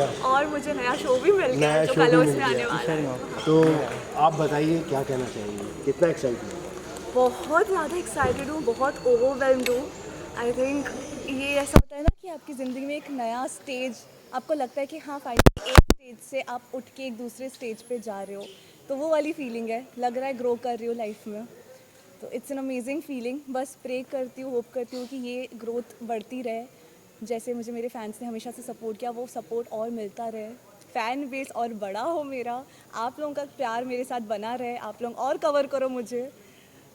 दिया और मुझे नया शो भी मिल गया नया है जो शो भी कलर्स मिल में आने गया वाला है। तो आप बताइए क्या कहना चाहेंगे, कितना एक्साइटेड है? बहुत ज़्यादा एक्साइटेड हूँ, बहुत ओवरवेल्म्ड हूँ। आई थिंक ये ऐसा होता है ना कि आपकी ज़िंदगी में एक नया स्टेज आपको लगता है कि हाँ फाइनली एक स्टेज से आप उठ के एक दूसरे स्टेज पे जा रहे हो, तो वो वाली फीलिंग है, लग रहा है ग्रो कर रही हो लाइफ में। तो इट्स एन अमेजिंग फीलिंग। बस प्रे करती हूँ, होप करती हूँ कि ये ग्रोथ बढ़ती रहे, जैसे मुझे मेरे फैंस ने हमेशा से सपोर्ट किया वो सपोर्ट और मिलता रहे, फ़ैन बेस और बड़ा हो मेरा, आप लोगों का प्यार मेरे साथ बना रहे, आप लोग और कवर करो मुझे,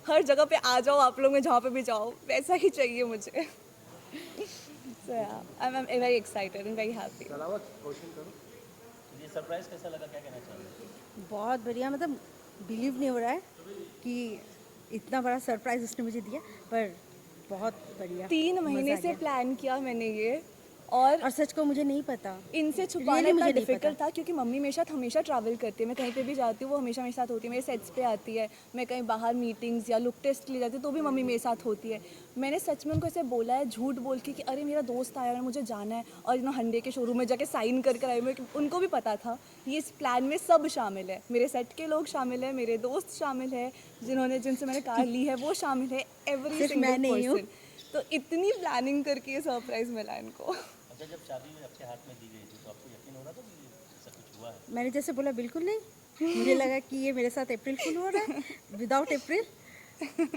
हर जगह पे आ जाओ आप लोग, में जहाँ पे भी जाओ वैसा ही चाहिए मुझे। So I am very excited and very happy. ये सरप्राइज कैसा लगा, क्या कहना चाहेंगे? बहुत बढ़िया, मतलब बिलीव नहीं हो रहा है कि इतना बड़ा सरप्राइज़ उसने मुझे दिया, पर बहुत बढ़िया, 3 महीने मज़ा आ से गया। प्लान किया मैंने ये, और और सच को मुझे नहीं पता, इनसे छुपाना रियली इतना मुझे नहीं पता। डिफिकल्ट था क्योंकि मम्मी मेरे साथ हमेशा ट्रैवल करती है, मैं कहीं पे भी जाती हूँ वो हमेशा मेरे साथ होती है, मेरे सेट्स पे आती है, मैं कहीं बाहर मीटिंग्स या लुक टेस्ट के लिए जाती हूँ तो भी मम्मी मेरे साथ होती है। मैंने सच में उनको ऐसे बोला है झूठ बोल के कि अरे मेरा दोस्त आया है मुझे जाना है, और हंडे के शोरूम में जाके साइन करके आई मैं, उनको भी पता था ये इस प्लान में सब शामिल है, मेरे सेट के लोग शामिल है, मेरे दोस्त शामिल है, जिनसे मैंने कार ली है वो शामिल है, एवरी सिर्फ सिंगल मैं नहीं हूँ। पर्सन। तो इतनी प्लानिंग करके ये सरप्राइज़ मिला इनको। अच्छा, जब चाबी आपके हाथ में दी गई थी तो आपको यकीन हो रहा था कि ये ऐसा कुछ हुआ है? मैंने जैसे बोला बिल्कुल नहीं, मुझे लगा कि ये मेरे साथ अप्रैल फुल हो रहा है विदाउट अप्रैल।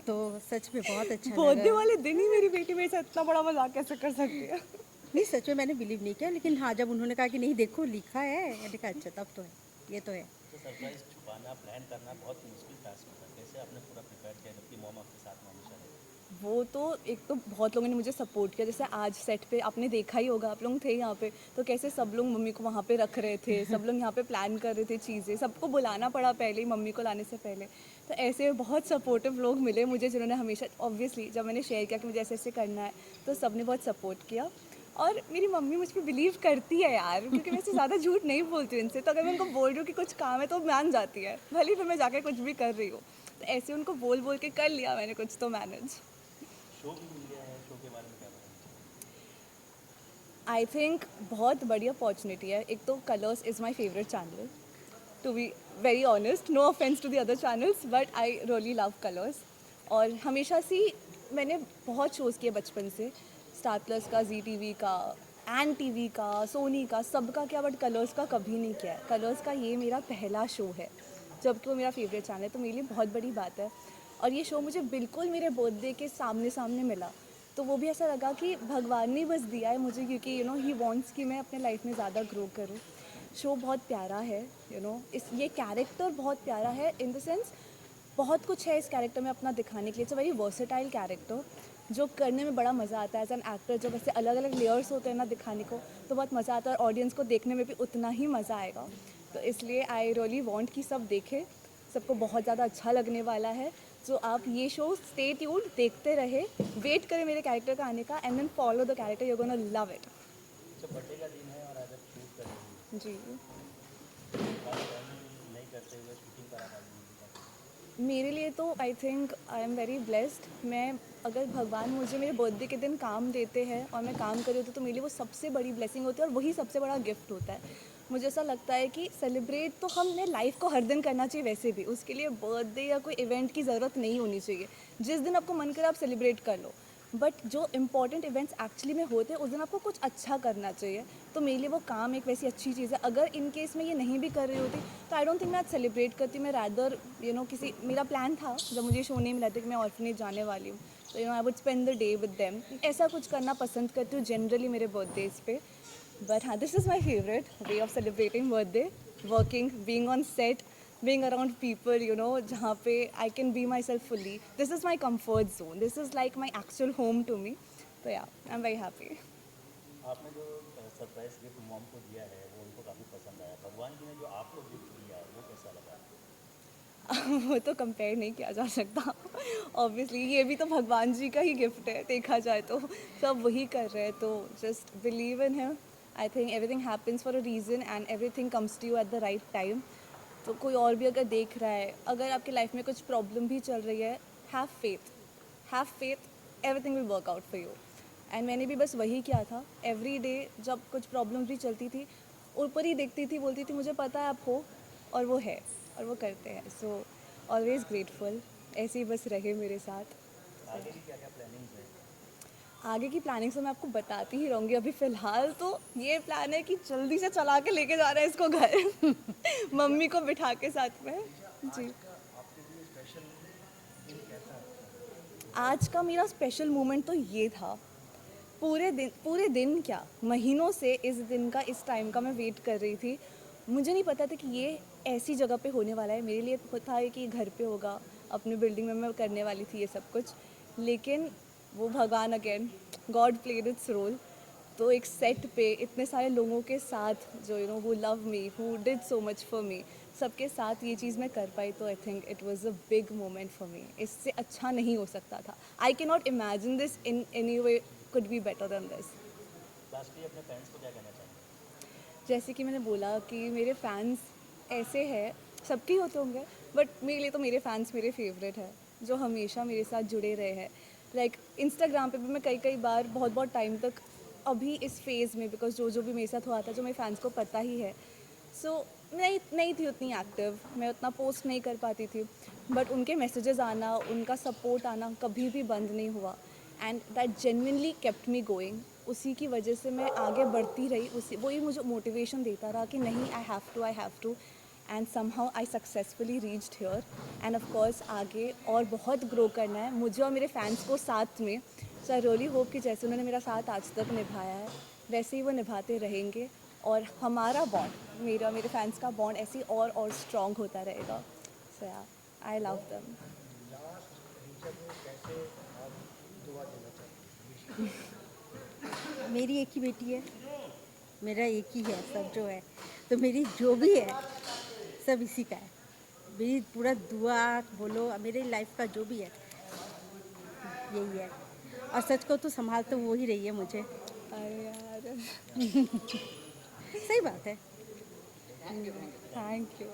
तो सच में बहुत अच्छा बर्थडे लगा। वाले दिन ही मेरी बेटी मेरे साथ इतना बड़ा मजाक कैसे कर सकती है। नहीं, सच में मैंने बिलीव नहीं किया, लेकिन हाँ जब उन्होंने कहा कि नहीं देखो लिखा है, मैंने कहा अच्छा तब तो है, ये तो है। तो सरप्राइज छुपाना, प्लान करना बहुत मुश्किल टास्क होता है, कैसे आपने पूरा प्रिपेयर किया जबकि मॉम आपके साथ में हमेशा रहती है? वो तो एक तो बहुत लोगों ने मुझे सपोर्ट किया, जैसे आज सेट पे आपने देखा ही होगा, आप लोग थे यहाँ पे, तो कैसे सब लोग मम्मी को वहाँ पे रख रहे थे, सब लोग यहाँ पे प्लान कर रहे थे चीज़ें, सबको बुलाना पड़ा पहले ही मम्मी को लाने से पहले। तो ऐसे बहुत सपोर्टिव लोग मिले मुझे जिन्होंने हमेशा, ऑब्वियसली जब मैंने शेयर किया कि मुझे ऐसे ऐसे करना है तो सबने बहुत सपोर्ट किया। और मेरी मम्मी मुझ पर बिलीव करती है यार, क्योंकि मैं इससे ज़्यादा झूठ नहीं बोलती हूँ इनसे, तो अगर मैं उनको बोल रही हूँ कि कुछ काम है तो मान जाती है, भले ही फिर मैं जाके कुछ भी कर रही हूँ। तो ऐसे उनको बोल बोल के कर लिया मैंने कुछ तो मैनेज। शो भी मिल गया है, शो के बारे में क्या बताना चाहेंगे? आई थिंक बहुत बड़ी अपॉर्चुनिटी है, एक तो Colors is my favourite channel, to be very honest, no offence to the other channels but I really love Colors. और हमेशा से मैंने बहुत शोज़ किए बचपन से, स्टार प्लस का, जी टी वी का, एन टी वी का, सोनी का, सबका किया, बट कलर्स का कभी नहीं किया है। कलर्स का ये मेरा पहला शो है, जबकि वो मेरा फेवरेट चैनल है, तो मेरे लिए बहुत बड़ी बात है। और ये शो मुझे बिल्कुल मेरे बर्थडे के सामने सामने मिला, तो वो भी ऐसा लगा कि भगवान ने बस दिया है मुझे, क्योंकि ही वांट्स कि मैं अपने लाइफ में ज़्यादा ग्रो करूँ। शो बहुत प्यारा है, इस ये कैरेक्टर बहुत प्यारा है, इन द सेंस बहुत कुछ है इस कैरेक्टर में अपना दिखाने के लिए। It's a very versatile character जो करने में बड़ा मज़ा आता है एज एन एक्टर, जब ऐसे अलग अलग लेयर्स होते हैं ना दिखाने को, तो बहुत मज़ा आता है, और ऑडियंस को देखने में भी उतना ही मज़ा आएगा। तो इसलिए आई रियली वांट कि सब देखें, सबको बहुत ज़्यादा अच्छा लगने वाला है। जो आप ये शो स्टे ट्यून्ड, देखते रहे, वेट करें मेरे कैरेक्टर का आने का, and then follow the character, you gonna love it. अच्छा, बर्थडे का दिन है और आज आप शूट कर रही हैं, जी, तो खास प्लानिंग नहीं करते हुए शूटिंग पर आप आज मूवी का? मेरे लिए तो I think I am very blessed. मैं, अगर भगवान मुझे मेरे बर्थडे के दिन काम देते हैं और मैं काम कर रही होती हूँ तो मेरे लिए वो सबसे बड़ी ब्लेसिंग होती है, और वही सबसे बड़ा गिफ्ट होता है। मुझे ऐसा लगता है कि सेलिब्रेट तो हमने लाइफ को हर दिन करना चाहिए, वैसे भी उसके लिए बर्थडे या कोई इवेंट की ज़रूरत नहीं होनी चाहिए। जिस दिन आपको मन करे आप सेलिब्रेट कर लो, बट जो इम्पॉर्टेंट इवेंट्स एक्चुअली में होते हैं उस दिन आपको कुछ अच्छा करना चाहिए। तो मेरे लिए वो काम एक वैसी अच्छी चीज़ है। अगर इन केस में ये नहीं भी कर रही होती तो आई डोंट थिंक मैं आज सेलिब्रेट करती। मैं रैदर किसी, मेरा प्लान था जब मुझे शो नहीं मिला था कि मैं ऑर्फनेज जाने वाली हूँ, तो I would spend the day with them, ऐसा कुछ करना पसंद करती हूँ जनरली मेरे बर्थडेज पे। बट हाँ, this is my favourite way of celebrating birthday, working, being on set, being around people, जहाँ पे I can be myself fully. This is my comfort zone. This is like my actual home to me. So yeah, I'm very happy. आपने जो surprise gift mom को दिया है वो उनको काफ़ी पसंद आया, भगवान जी ने जो आपको गिफ्ट दिया है वो कैसा लगा आपको? वो तो कंपेयर नहीं किया जा सकता। ऑब्वियसली ये भी तो भगवान जी का ही गिफ्ट है, देखा जाए तो सब वही कर रहे हैं, तो just believe in him. I think everything happens for a reason and everything comes to you at the right time. तो कोई और भी अगर देख रहा है, अगर आपकी लाइफ में कुछ प्रॉब्लम भी चल रही है, have faith, have faith, everything will work out for you. And मैंने भी बस वही किया था। एवरी डे जब कुछ प्रॉब्लम भी चलती थी, ऊपर ही देखती थी, बोलती थी मुझे पता है आप हो, और वो है और वो करते हैं. So always grateful. ऐसे ही बस रहे मेरे साथ. आगे की क्या क्या प्लानिंग्स है? आगे की प्लानिंग से मैं आपको बताती ही रहूँगी. अभी फ़िलहाल तो ये प्लान है कि जल्दी से चला के लेके जाना है इसको घर. मम्मी को बिठा के साथ में. जी. आज का मेरा स्पेशल मोमेंट तो ये था. पूरे दिन क्या, महीनों से इस दिन का, इस टाइम का मैं वेट कर रही थी. मुझे नहीं पता था कि ये ऐसी जगह पे होने वाला है. मेरे लिए पता है कि घर पे होगा, अपने बिल्डिंग में मैं करने वाली थी ये सब कुछ. लेकिन वो भगवान, again God played its role. तो एक सेट पे इतने सारे लोगों के साथ जो who love me, who did so much for me, सबके साथ ये चीज़ मैं कर पाई. तो I think it was a big moment for me. इससे अच्छा नहीं हो सकता था. I can not imagine this in any way could be better than this. Lastly अपने फैंस को क्या कहना चाहेंगे? जैसे कि मैंने बोला कि मेरे फैंस ऐसे हैं, सबके होते होंगे, बट मेरे लिए तो मेरे फैंस मेरे फेवरेट है, जो हमेशा मेरे साथ जुड़े रहे हैं. लाइक इंस्टाग्राम पे भी मैं कई बार बहुत टाइम तक, अभी इस फेज़ में, बिकॉज जो भी मेरे साथ हुआ था, जो मेरे फैंस को पता ही है. सो नहीं थी उतनी एक्टिव, मैं उतना पोस्ट नहीं कर पाती थी, बट उनके मैसेजेस आना, उनका सपोर्ट आना कभी भी बंद नहीं हुआ. And that genuinely kept me going. उसी की वजह से मैं आगे बढ़ती रही. उसी वही मुझे मोटिवेशन देता रहा कि नहीं, I have to. And somehow I successfully reached here. And of course आगे और बहुत ग्रो करना है मुझे और मेरे फैंस को साथ में. सो आई रियली होप कि जैसे उन्होंने मेरा साथ आज तक निभाया है, वैसे ही वो निभाते रहेंगे. और हमारा बॉन्ड, मेरा मेरे फैंस का बॉन्ड ऐसे ही और स्ट्रॉन्ग होता रहेगा. सो या, आई लव देम. मेरी एक ही बेटी है, मेरा एक ही है सब जो है, तो मेरी जो भी है सब इसी का है. मेरी पूरा दुआ बोलो, मेरी लाइफ का जो भी है यही है. और सच को तो संभाल तो वो ही रही है मुझे. अरे यार, सही बात है. Thank you.